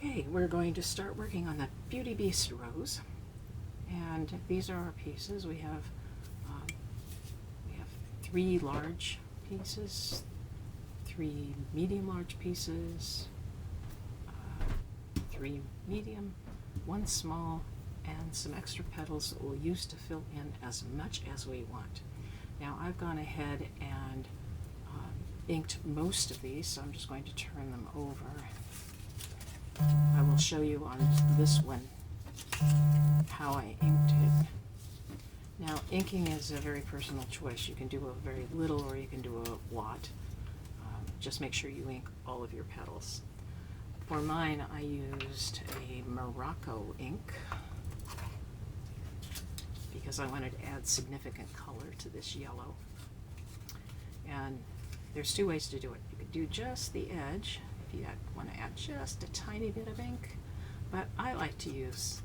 Okay, we're going to start working on the Beauty Beast rose, and these are our pieces. We have 3 large pieces, 3 medium large pieces, 3 medium, 1 small, and some extra petals that we'll use to fill in as much as we want. Now I've gone ahead and inked most of these, so I'm just going to turn them over. I will show you on this one how I inked it. Now, inking is a very personal choice. You can do a very little or you can do a lot. Just make sure you ink all of your petals. For mine, I used a Morocco ink because I wanted to add significant color to this yellow. And there's 2 ways to do it. You could do just the edge if you want to add just a tiny bit of ink, but I like to use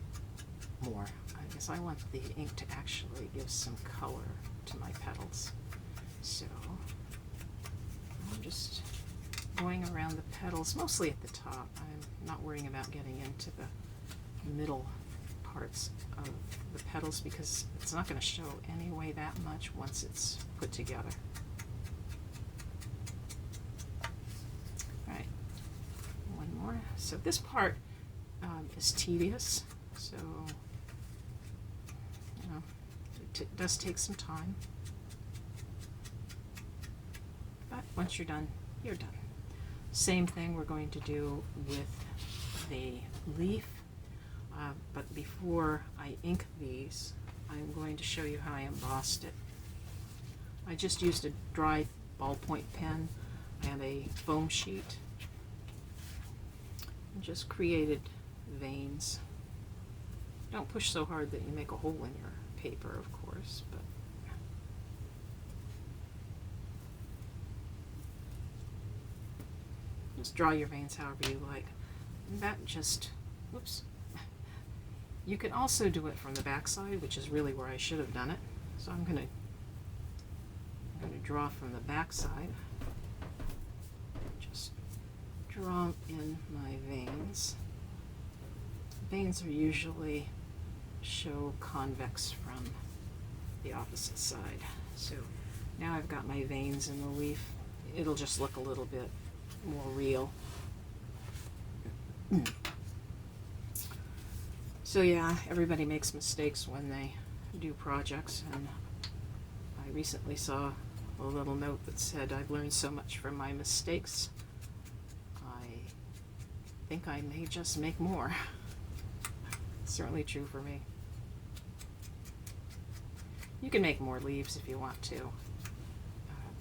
more because I want the ink to actually give some color to my petals. So I'm just going around the petals, mostly at the top. I'm not worrying about getting into the middle parts of the petals because it's not going to show anyway that much once it's put together. Alright, one more. So this part is tedious, so you know, it does take some time, but once you're done, you're done. Same thing we're going to do with the leaf, but before I ink these, I'm going to show you how I embossed it. I just used a dry ballpoint pen and a foam sheet and just created veins. Don't push so hard that you make a hole in your paper, of course, but just draw your veins however you like. And that just, whoops. You can also do it from the back side, which is really where I should have done it. So I'm going to draw from the back side. Just draw in my veins. Veins are usually show convex from the opposite side. So now I've got my veins in the leaf. It'll just look a little bit more real. So yeah, everybody makes mistakes when they do projects, and I recently saw a little note that said, "I've learned so much from my mistakes. I think I may just make more." Certainly true for me. You can make more leaves if you want to,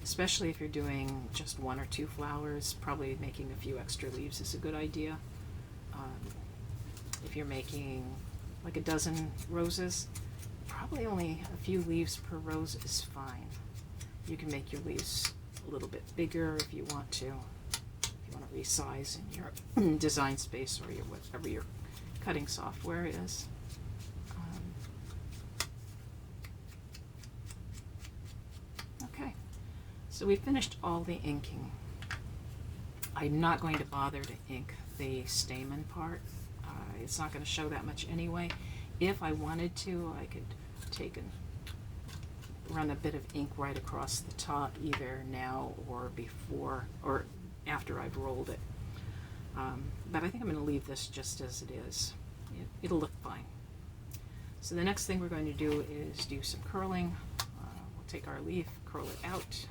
especially if you're doing just 1 or 2 flowers. Probably making a few extra leaves is a good idea. If you're making like a dozen roses, probably only a few leaves per rose is fine. You can make your leaves a little bit bigger if you want to. If you want to resize in your design space or your whatever your cutting software is. Okay, so we finished all the inking. I'm not going to bother to ink the stamen part. It's not going to show that much anyway. If I wanted to, I could take and run a bit of ink right across the top, either now or before or after I've rolled it. But I think I'm going to leave this just as it is. It'll look fine. So the next thing we're going to do is do some curling. We'll take our leaf, curl it out.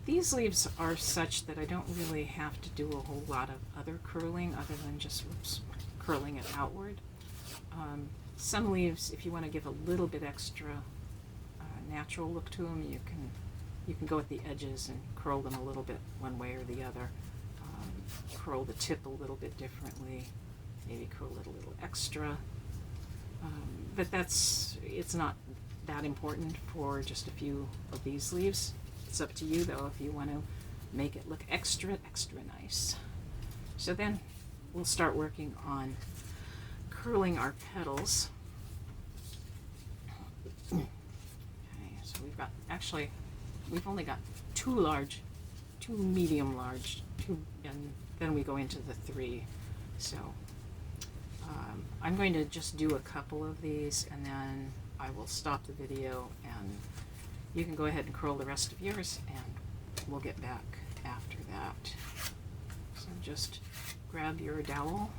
These leaves are such that I don't really have to do a whole lot of other curling other than just curling it outward. Some leaves, if you want to give a little bit extra natural look to them, you can go at the edges and curl them a little bit one way or the other. Curl the tip a little bit differently, maybe curl it a little extra. But it's not that important for just a few of these leaves. It's up to you though if you want to make it look extra nice. So then we'll start working on curling our petals. Okay, so we've only got 2 medium large, 2 and then we go into the 3. So I'm going to just do a couple of these, and then I will stop the video, and you can go ahead and curl the rest of yours, and we'll get back after that. So just grab your dowel,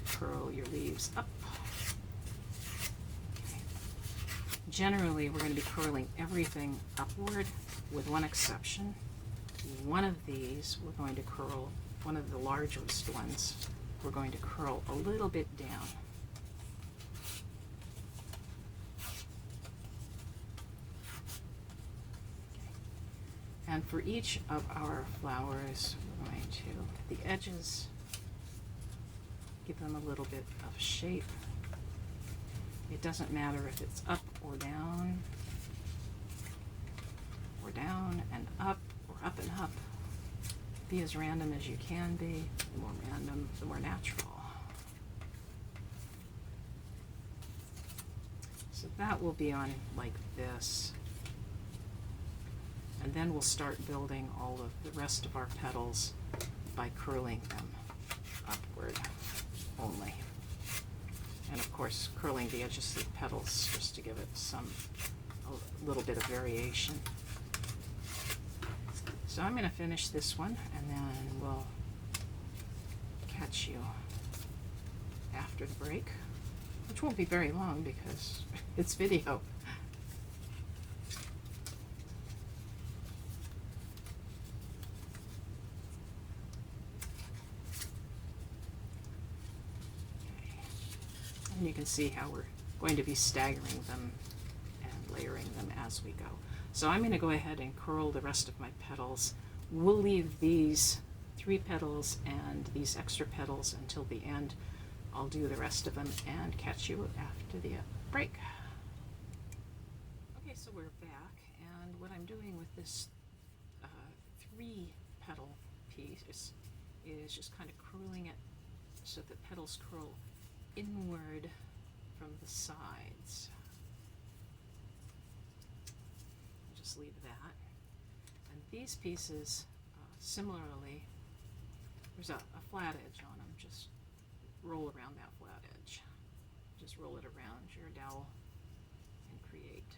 curl your leaves up. Okay. Generally, we're going to be curling everything upward with one exception. One of these we're going to curl, one of the largest ones, we're going to curl a little bit down. And for each of our flowers, we're going to, at the edges, give them a little bit of shape. It doesn't matter if it's up or down and up, or up and up. Be as random as you can be. The more random, the more natural. So that will be on like this. And then we'll start building all of the rest of our petals by curling them upward only. And of course, curling the edges of the petals just to give it a little bit of variation. So I'm going to finish this one, and then we'll catch you after the break, which won't be very long because it's video. And you can see how we're going to be staggering them and layering them as we go. So I'm going to go ahead and curl the rest of my petals. We'll leave these 3 petals and these extra petals until the end. I'll do the rest of them and catch you after the break. Okay, so we're back, and what I'm doing with this 3 petal piece is just kind of curling it so the petals curl inward from the sides. Just leave that. And these pieces, similarly, there's a flat edge on them. Just roll around that flat edge. Just roll it around your dowel and create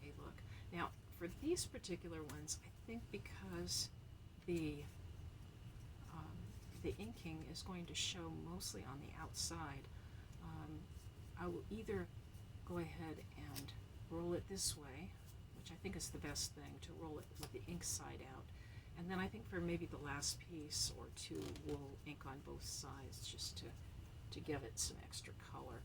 a look. Now, for these particular ones, I think because the inking is going to show mostly on the outside, I will either go ahead and roll it this way, which I think is the best thing, to roll it with the ink side out. And then I think for maybe the last piece or 2, we'll ink on both sides just to give it some extra color.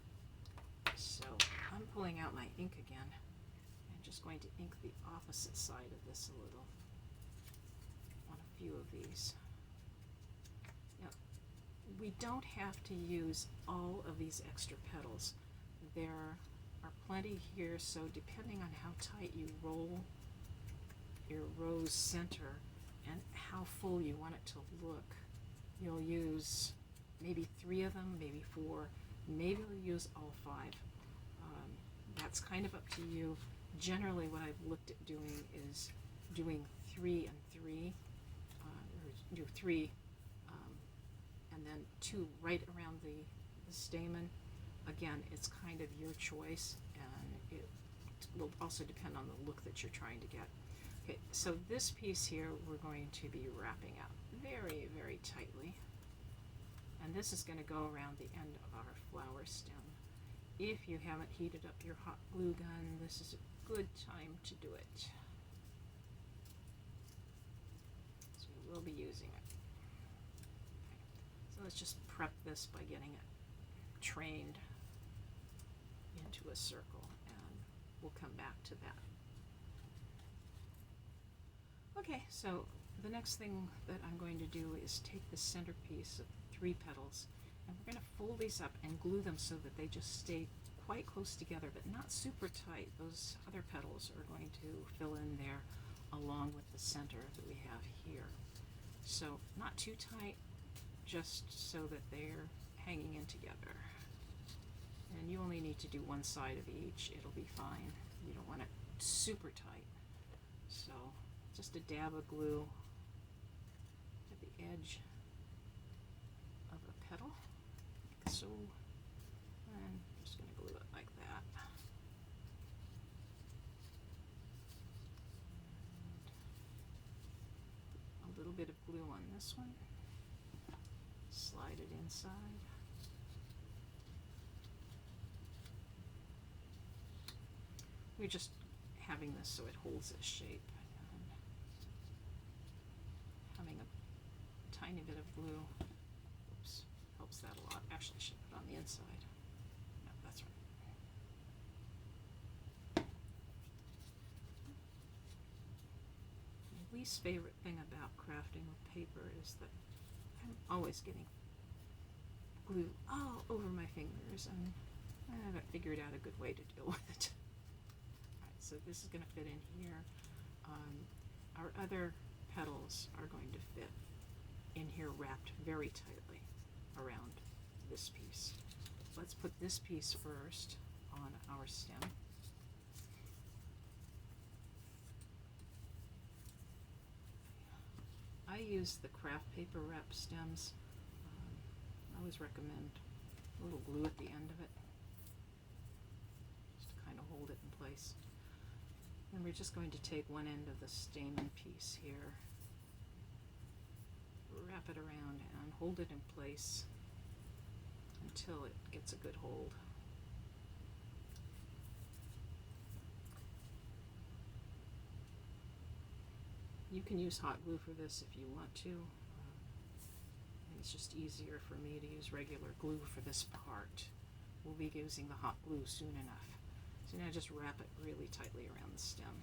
So I'm pulling out my ink again and just going to ink the opposite side of this a little on a few of these. Now, we don't have to use all of these extra petals. There are plenty here, so depending on how tight you roll your rose center and how full you want it to look, you'll use maybe 3 of them, maybe 4, maybe you'll use all 5. That's kind of up to you. Generally, what I've looked at doing is doing 3 and 3, or do 3 and then 2 right around the stamen. Again, it's kind of your choice, and it will also depend on the look that you're trying to get. Okay, so this piece here we're going to be wrapping up very, very tightly, and this is going to go around the end of our flower stem. If you haven't heated up your hot glue gun, this is a good time to do it. So we will be using it. Okay. So let's just prep this by getting it trained into a circle, and we'll come back to that. Okay, so the next thing that I'm going to do is take the centerpiece of 3 petals, and we're going to fold these up and glue them so that they just stay quite close together, but not super tight. Those other petals are going to fill in there along with the center that we have here. So not too tight, just so that they're hanging in together. And you only need to do one side of each. It'll be fine. You don't want it super tight. So just a dab of glue at the edge so. And I'm just going to glue it like that. And a little bit of glue on this one. Slide it inside. We're just having this so it holds its shape. And having a tiny bit of glue, oops, helps that a lot. Actually, I should put it on the inside. No, that's right. My least favorite thing about crafting with paper is that I'm always getting glue all over my fingers, and I haven't figured out a good way to deal with it. So this is going to fit in here. Our other petals are going to fit in here, wrapped very tightly around this piece. Let's put this piece first on our stem. I use the craft paper wrap stems. I always recommend a little glue at the end of it, just to kind of hold it in place. And we're just going to take one end of the stamen piece here, wrap it around and hold it in place until it gets a good hold. You can use hot glue for this if you want to. It's just easier for me to use regular glue for this part. We'll be using the hot glue soon enough. So now just wrap it really tightly around the stem.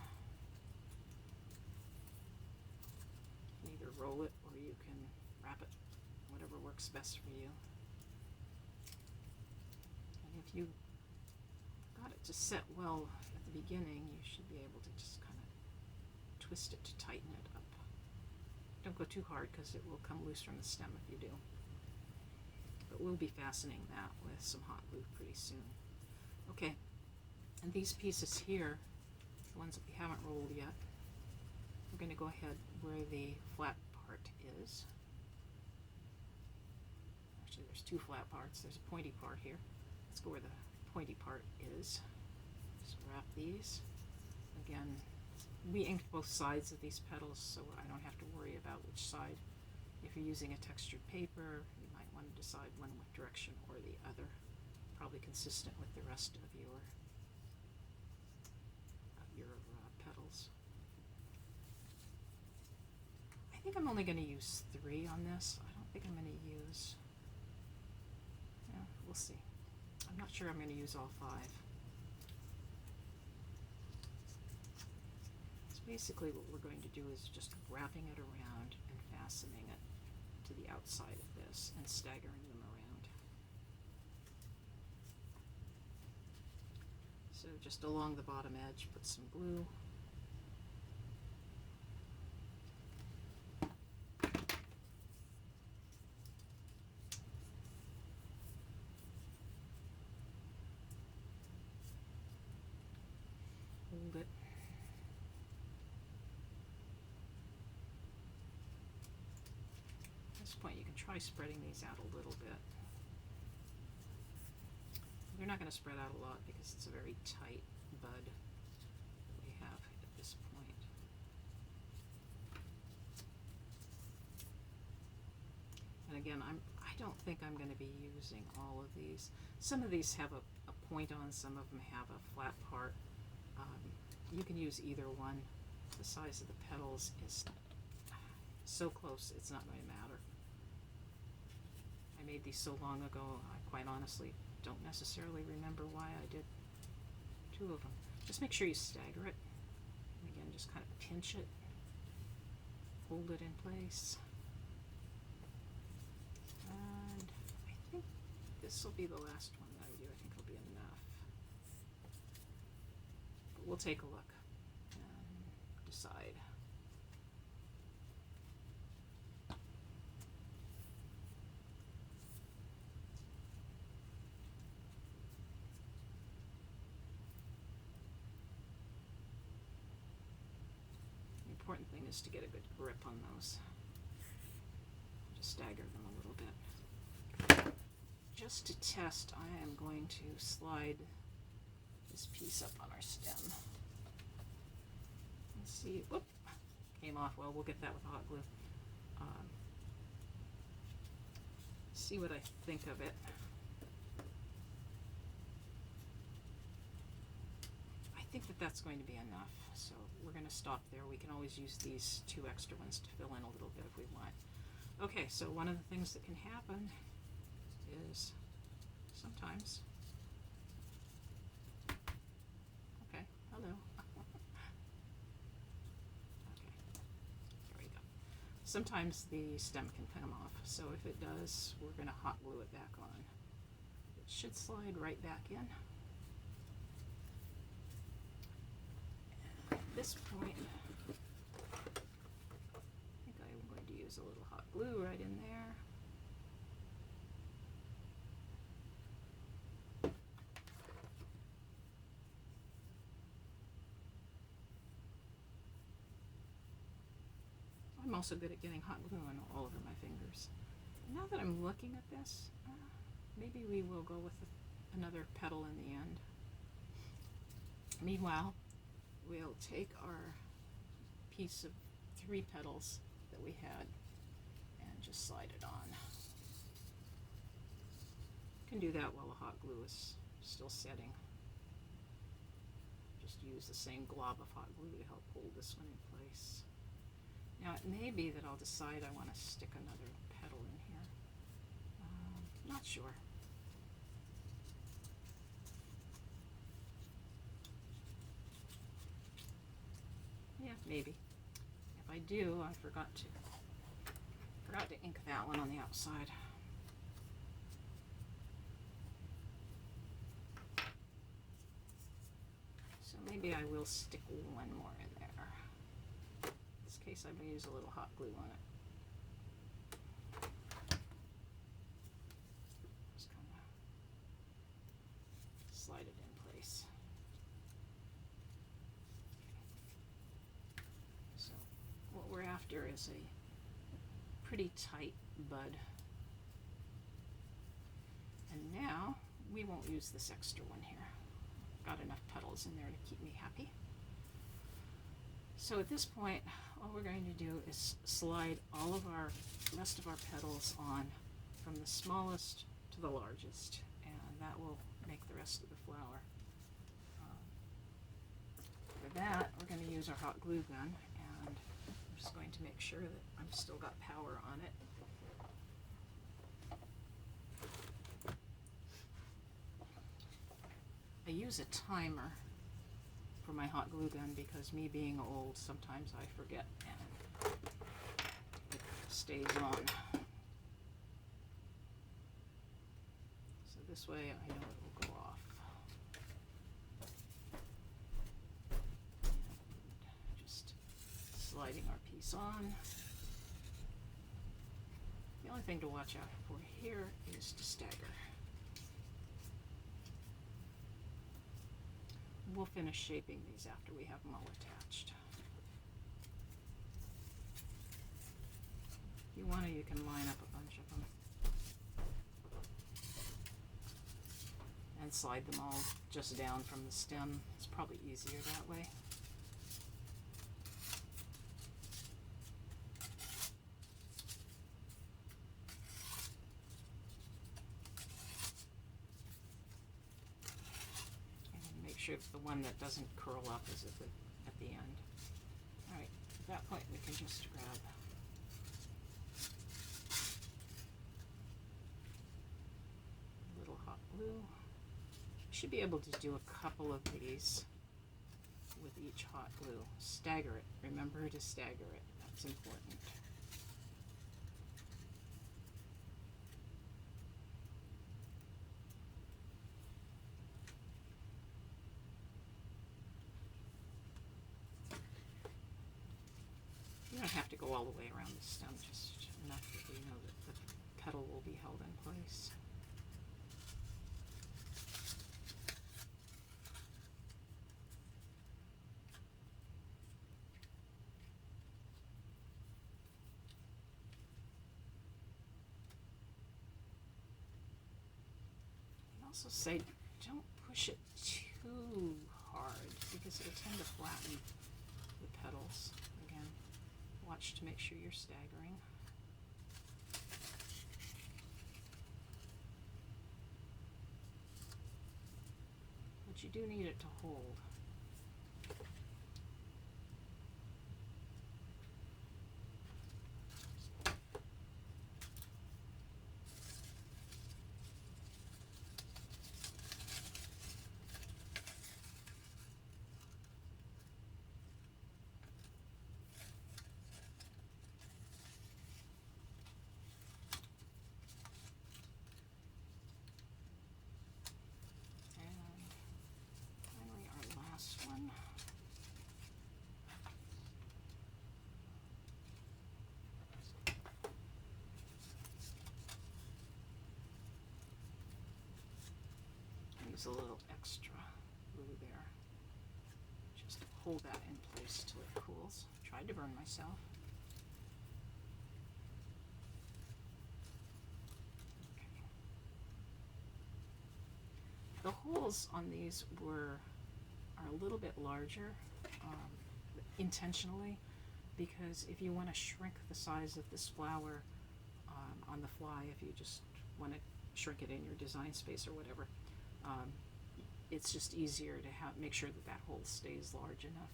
You can either roll it or you can wrap it, whatever works best for you. And if you got it to set well at the beginning, you should be able to just kind of twist it to tighten it up. Don't go too hard because it will come loose from the stem if you do. But we'll be fastening that with some hot glue pretty soon. Okay. And these pieces here, the ones that we haven't rolled yet, we're going to go ahead where the flat part is. Actually, there's two flat parts. There's a pointy part here. Let's go where the pointy part is. Just wrap these. Again, we inked both sides of these petals, so I don't have to worry about which side. If you're using a textured paper, you might want to decide one direction or the other. Probably consistent with the rest of your petals. I think I'm only going to use 3 on this. I don't think I'm going to use, yeah, we'll see. I'm not sure I'm going to use all 5. So basically what we're going to do is just wrapping it around and fastening it to the outside of this and staggering them around. So just along the bottom edge, put some glue. Hold it. At this point, you can try spreading these out a little bit. They're not going to spread out a lot because it's a very tight bud that we have at this point. And again, I don't think I'm going to be using all of these. Some of these have a point on, some of them have a flat part. You can use either one. The size of the petals is so close, it's not going to matter. I made these so long ago, I quite honestly don't necessarily remember why I did 2 of them. Just make sure you stagger it. And again, just kind of pinch it, hold it in place. And I think this will be the last one that I do. I think it'll be enough. But we'll take a look and decide. The important thing is to get a good grip on those. Just stagger them a little bit. just to test, I am going to slide this piece up on our stem. Let's see, whoop, came off. Well, we'll get that with hot glue. See what I think of it. I think that that's going to be enough, so we're going to stop there. We can always use these 2 extra ones to fill in a little bit if we want. Okay, so one of the things that can happen is sometimes, okay, hello. Okay, there we go. Sometimes the stem can come off, so if it does, we're going to hot glue it back on. It should slide right back in. At this point, I think I'm going to use a little hot glue right in there. I'm also good at getting hot glue on all over my fingers. Now that I'm looking at this, maybe we will go with another petal in the end. Meanwhile, we'll take our piece of 3 petals that we had and just slide it on. You can do that while the hot glue is still setting. Just use the same glob of hot glue to help hold this one in place. Now it may be that I'll decide I want to stick another petal in here. Not sure. Yeah, maybe. If I do, I forgot to ink that one on the outside. So maybe I will stick one more in there. In this case, I'm going to use a little hot glue on it. Just kind of slide it in place. So what we're after is a pretty tight bud. And now we won't use this extra one here. Got enough petals in there to keep me happy. So at this point, all we're going to do is slide all of our rest of our petals on from the smallest to the largest, and that will make the rest of the flower. For that, we're going to use our hot glue gun, and I'm just going to make sure that I've still got power on it. I use a timer for my hot glue gun because, me being old, sometimes I forget and it stays on. So this way I know it will go off. And just sliding our piece on. The only thing to watch out for here is to stagger. We'll finish shaping these after we have them all attached. If you want to, you can line up a bunch of them and slide them all just down from the stem. It's probably easier that way. Make sure the one that doesn't curl up is at the end. Alright, at that point we can just grab a little hot glue. Should be able to do a couple of these with each hot glue. Stagger it. Remember to stagger it. That's important. You don't have to go all the way around the stem, just enough that we know that the petal will be held in place. also say don't push it too hard because it'll tend to flatten the petals. Again, watch to make sure you're staggering. But you do need it to hold. One. Use a little extra glue there. Just to hold that in place till it cools. Tried to burn myself. Okay. The holes on these are a little bit larger intentionally, because if you want to shrink the size of this flower on the fly, if you just want to shrink it in your design space or whatever, it's just easier to make sure that that hole stays large enough.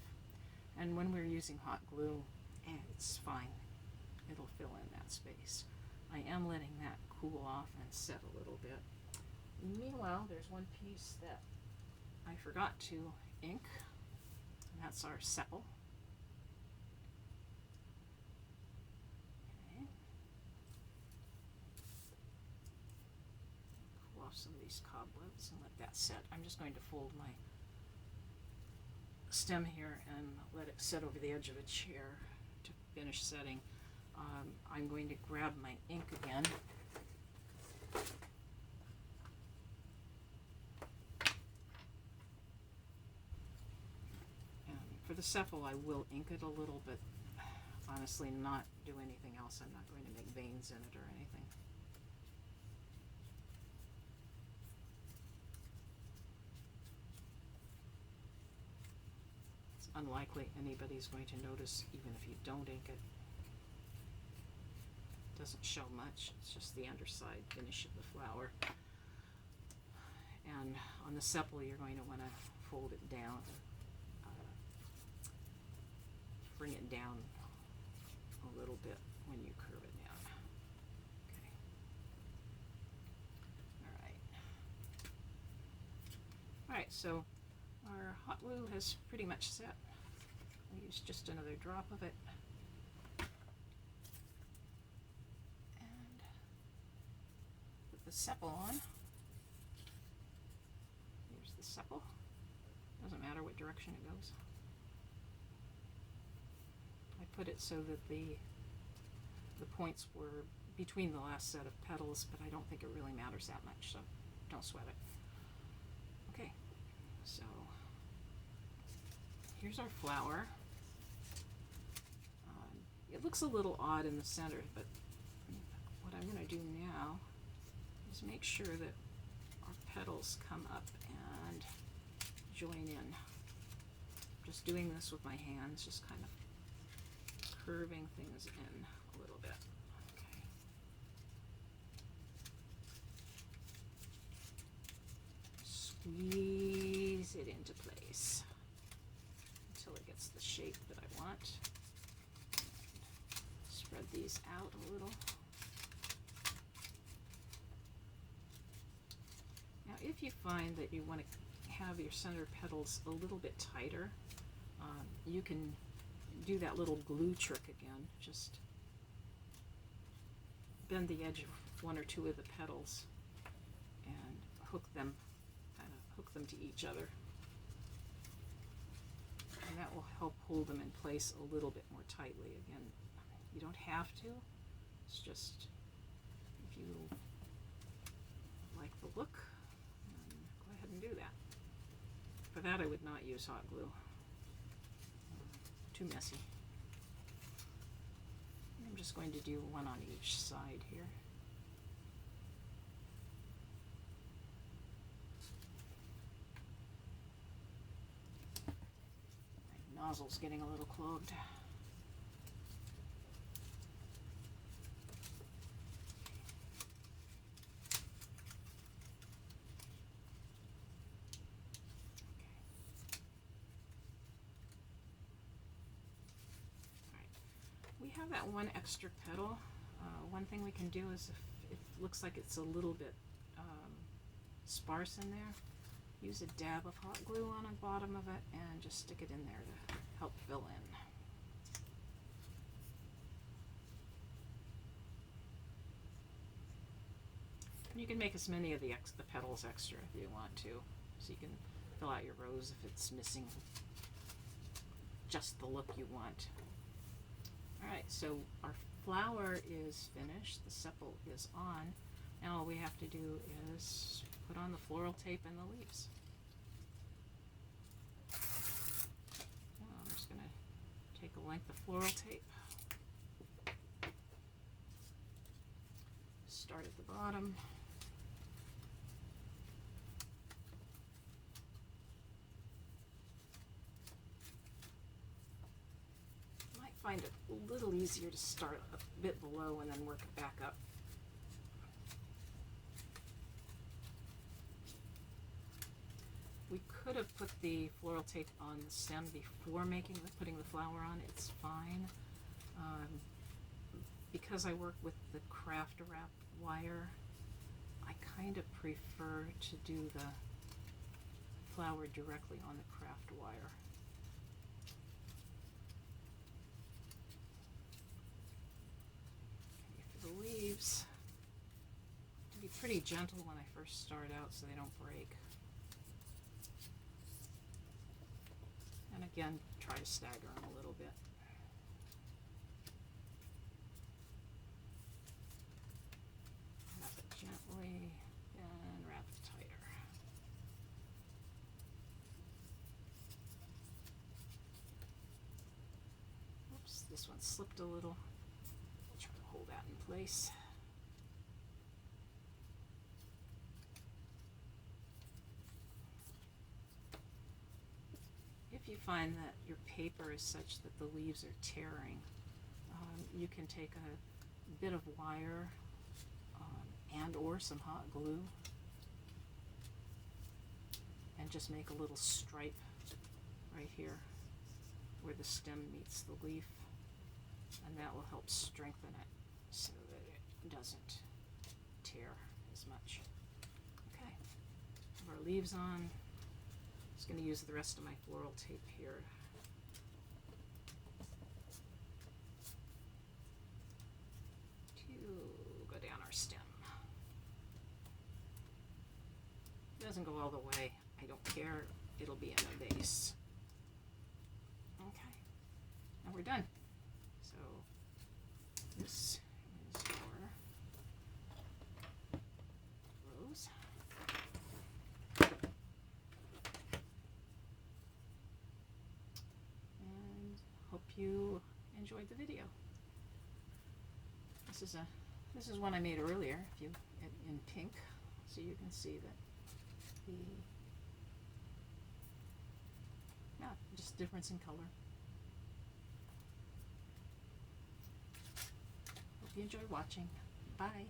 And when we're using hot glue, it's fine. It'll fill in that space. I am letting that cool off and set a little bit. Meanwhile, there's one piece that I forgot to ink, and that's our sepal. Okay. Cool off some of these cobwebs and let that set. I'm just going to fold my stem here and let it set over the edge of a chair to finish setting. I'm going to grab my ink again. For the sepal, I will ink it a little, but honestly not do anything else. I'm not going to make veins in it or anything. It's unlikely anybody's going to notice even if you don't ink it. It doesn't show much. It's just the underside finish of the flower. And on the sepal, you're going to want to fold it down. Bring it down a little bit when you curve it down. Okay. All right. All right, so our hot glue has pretty much set. I'll use just another drop of it. And put the sepal on. Here's the sepal. Doesn't matter what direction it goes. I put it so that the points were between the last set of petals, but I don't think it really matters that much, so don't sweat it. Okay, so here's our flower. It looks a little odd in the center, but what I'm going to do now is make sure that our petals come up and join in. I'm just doing this with my hands, just kind of curving things in a little bit. Okay. Squeeze it into place until it gets the shape that I want. And spread these out a little. Now, if you find that you want to have your center petals a little bit tighter, you can do that little glue trick again. Just bend the edge of one or two of the petals and hook them to each other. And that will help hold them in place a little bit more tightly. Again, you don't have to. It's just if you like the look, then go ahead and do that. For that, I would not use hot glue. Too messy. I'm just going to do one on each side here. nozzle's getting a little clogged. We have that one extra petal. One thing we can do is if it looks like it's a little bit sparse in there, use a dab of hot glue on the bottom of it and just stick it in there to help fill in. And you can make as many of the petals extra if you want to, so you can fill out your rose if it's missing just the look you want. Alright, so our flower is finished, the sepal is on. Now all we have to do is put on the floral tape and the leaves. Now I'm just going to take a length of floral tape, start at the bottom, find it a little easier to start a bit below and then work it back up. We could have put the floral tape on the stem before putting the flower on. It's fine. Because I work with the craft wrap wire, I kind of prefer to do the flower directly on the craft wire. The leaves to be pretty gentle when I first start out so they don't break. And again, try to stagger them a little bit. Wrap it gently and wrap it tighter. Oops, this one slipped a little. Try to hold that in place. If you find that your paper is such that the leaves are tearing, you can take a bit of wire and or some hot glue and just make a little stripe right here where the stem meets the leaf. And that will help strengthen it so that it doesn't tear as much. Okay, have our leaves on. Just going to use the rest of my floral tape here to go down our stem. It doesn't go all the way. I don't care. It'll be in the base. Okay, now we're done. So this is your rose. And hope you enjoyed the video. This is one I made earlier, in pink, so you can see that just difference in color. Hope you enjoyed watching. Bye.